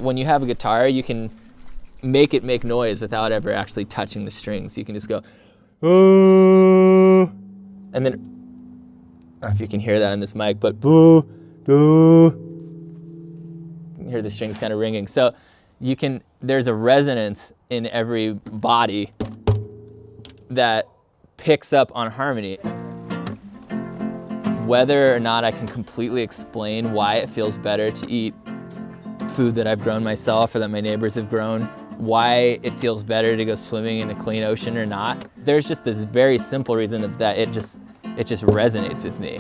when you have a guitar, you can make it make noise without ever actually touching the strings. You can just go, oh, and then, I don't know if you can hear that in this mic, but boo, boo. You can hear the strings kind of ringing. So there's a resonance in every body that picks up on harmony. Whether or not I can completely explain why it feels better to eat food that I've grown myself or that my neighbors have grown, why it feels better to go swimming in a clean ocean or not, there's just this very simple reason of that it just resonates with me.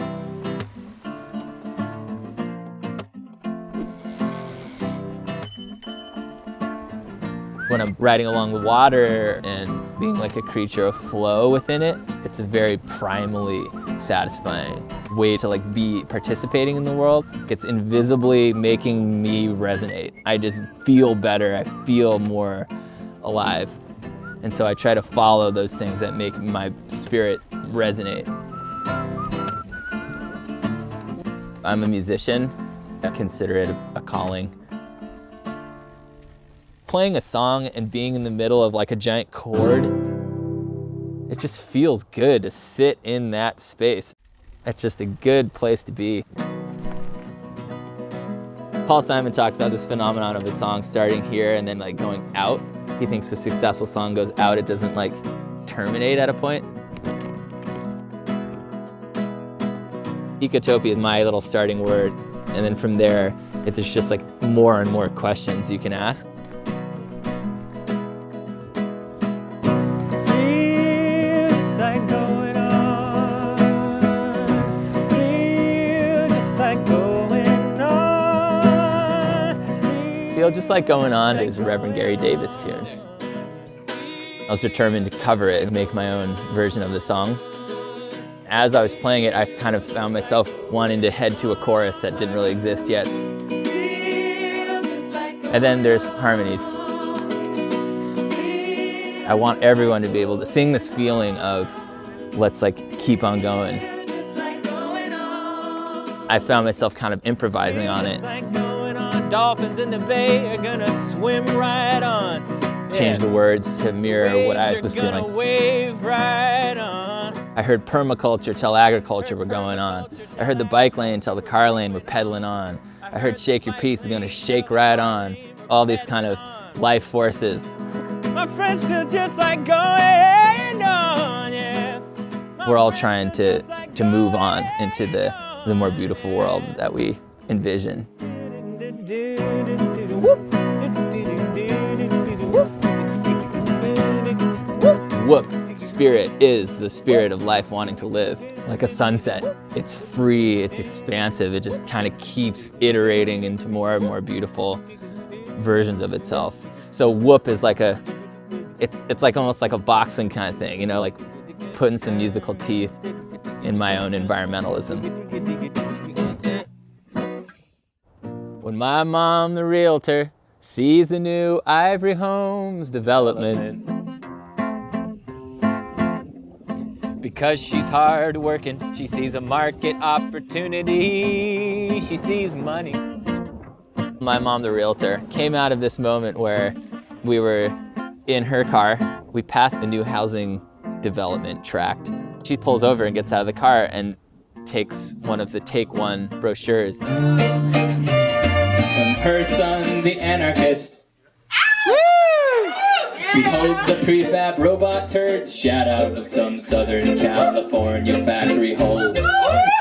When I'm riding along the water and being like a creature of flow within it, it's a very primally satisfying way to like be participating in the world. It's invisibly making me resonate. I just feel better, I feel more alive. And so I try to follow those things that make my spirit resonate. I'm a musician. I consider it a calling. Playing a song and being in the middle of like a giant chord, it just feels good to sit in that space. It's just a good place to be. Paul Simon talks about this phenomenon of a song starting here and then like going out. He thinks a successful song goes out, it doesn't like terminate at a point. Ecotopia is my little starting word, and then from there, there's just like more and more questions you can ask. Feel Just Like Going On is a Reverend Gary Davis tune. I was determined to cover it and make my own version of the song. As I was playing it, I kind of found myself wanting to head to a chorus that didn't really exist yet. And then there's harmonies. I want everyone to be able to sing this feeling of, let's like keep on going. I found myself kind of improvising on it. Dolphins in the bay are gonna swim right on. Change the words to mirror what I was feeling. Wave right on. I heard permaculture tell agriculture we're going on. I heard the bike lane tell the car lane we're pedaling on. I heard shake your piece is gonna shake right on. All these kind of life forces. My friends feel just like going on, yeah. We're all trying to move on into the more beautiful world that we envision. Whoop. Spirit is the spirit of life wanting to live. Like a sunset. It's free, it's expansive, it just kind of keeps iterating into more and more beautiful versions of itself. So whoop is like it's like almost like a boxing kind of thing, you know, like putting some musical teeth in my own environmentalism. When my mom, the realtor, sees a new Ivory Homes development, because she's hard working, she sees a market opportunity, she sees money. My mom, the realtor, came out of this moment where we were in her car, we passed a new housing development tract. She pulls over and gets out of the car and takes one of the Take One brochures. When her son, the anarchist, beholds the prefab robot turds shat out of some Southern California factory hole,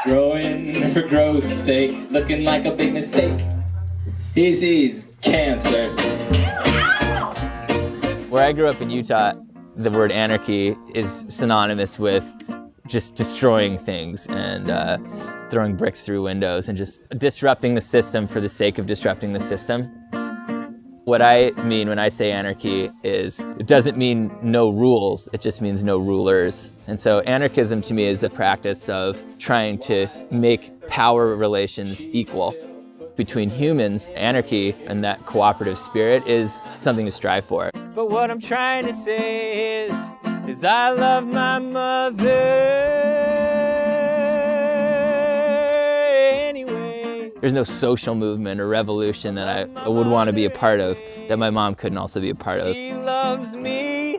growing for growth's sake, looking like a big mistake. He sees cancer. Where I grew up in Utah, the word anarchy is synonymous with just destroying things and throwing bricks through windows and just disrupting the system for the sake of disrupting the system. What I mean when I say anarchy is, it doesn't mean no rules, it just means no rulers. And so anarchism to me is a practice of trying to make power relations equal. Between humans, anarchy and that cooperative spirit is something to strive for. But what I'm trying to say is I love my mother anyway. There's no social movement or revolution that I would want to be a part of that my mom couldn't also be a part of. She loves me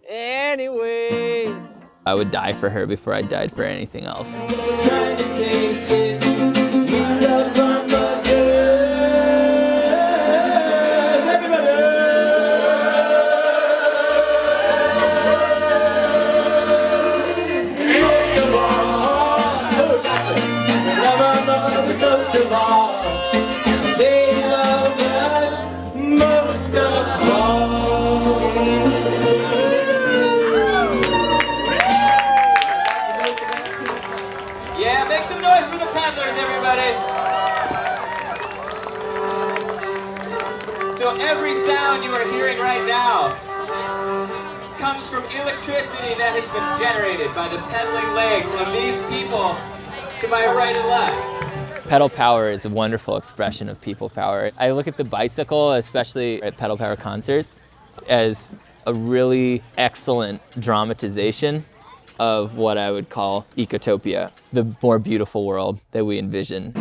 anyways. I would die for her before I died for anything else. Yeah, make some noise for the peddlers, everybody. So every sound you are hearing right now comes from electricity that has been generated by the pedaling legs of these people to my right and left. Pedal power is a wonderful expression of people power. I look at the bicycle, especially at pedal power concerts, as a really excellent dramatization of what I would call ecotopia, the more beautiful world that we envision.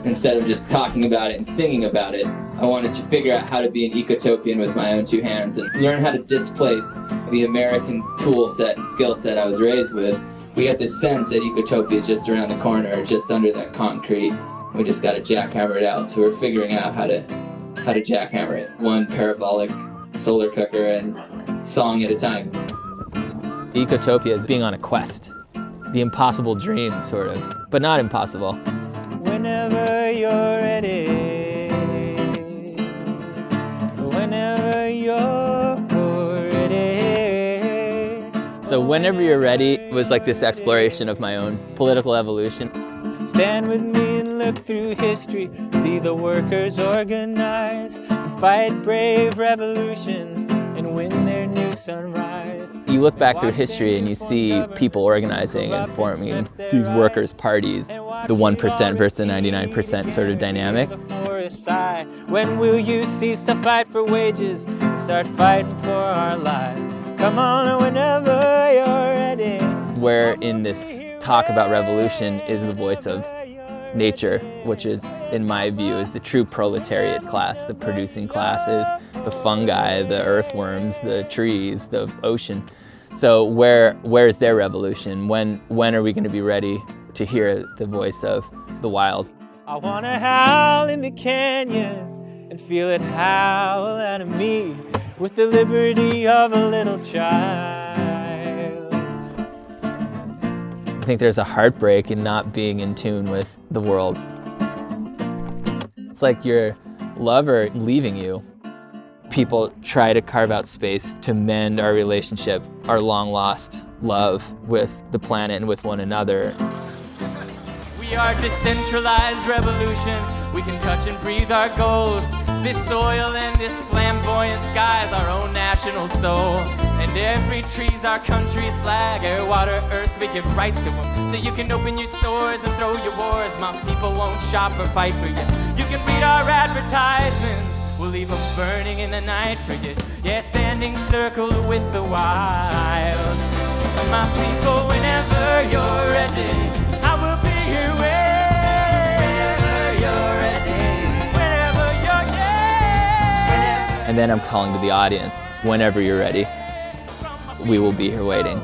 Instead of just talking about it and singing about it, I wanted to figure out how to be an ecotopian with my own two hands and learn how to displace the American tool set and skill set I was raised with. We get this sense that ecotopia is just around the corner, just under that concrete. We just got to jackhammer it out. So we're figuring out how to jackhammer it, one parabolic solar cooker and song at a time. Ecotopia is being on a quest, the impossible dream, sort of, but not impossible. Whenever you're ready, whenever you're ready. So whenever you're ready was like this exploration of my own political evolution. Stand with me and look through history, see the workers organize, fight brave revolutions, and win their new sunrise. You look back through history and you see people organizing and forming these workers' parties, the 1% versus the 99% sort of dynamic. When will you cease to fight for wages and start fighting for our lives? Come on, whenever you're ready. Where in this talk about revolution is the voice of nature, which is, in my view, is the true proletariat class, the producing classes, the fungi, the earthworms, the trees, the ocean. So where is their revolution? When are we going to be ready to hear the voice of the wild? I want to howl in the canyon and feel it howl out of me with the liberty of a little child. I think there's a heartbreak in not being in tune with the world. It's like your lover leaving you. People try to carve out space to mend our relationship, our long-lost love with the planet and with one another. We are decentralized revolution. We can touch and breathe our goals. This soil and this flamboyant sky is our own national soul. And every tree's our country's flag. Air, water, earth, we give rights to them. So you can open your stores and throw your wars. My people won't shop or fight for you. You can read our advertisements. We'll leave them burning in the night for you. Yeah, standing circled with the wild. My people, whenever you're ready, I will be here whenever you're ready. Whenever you're ready. And then I'm calling to the audience, whenever you're ready, we will be here waiting.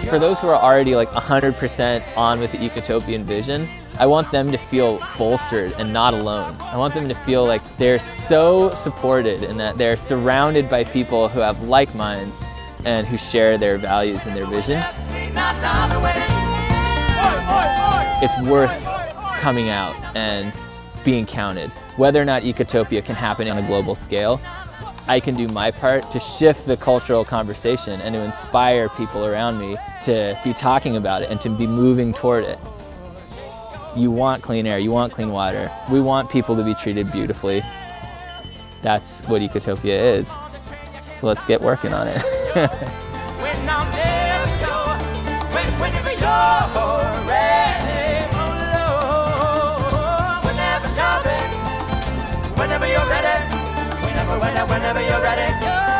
For those who are already like 100% on with the ecotopian vision, I want them to feel bolstered and not alone. I want them to feel like they're so supported and that they're surrounded by people who have like minds and who share their values and their vision. It's worth coming out and being counted. Whether or not ecotopia can happen on a global scale, I can do my part to shift the cultural conversation and to inspire people around me to be talking about it and to be moving toward it. You want clean air, you want clean water. We want people to be treated beautifully. That's what ecotopia is. So let's get working on it. Whenever you're ready, whenever you're ready.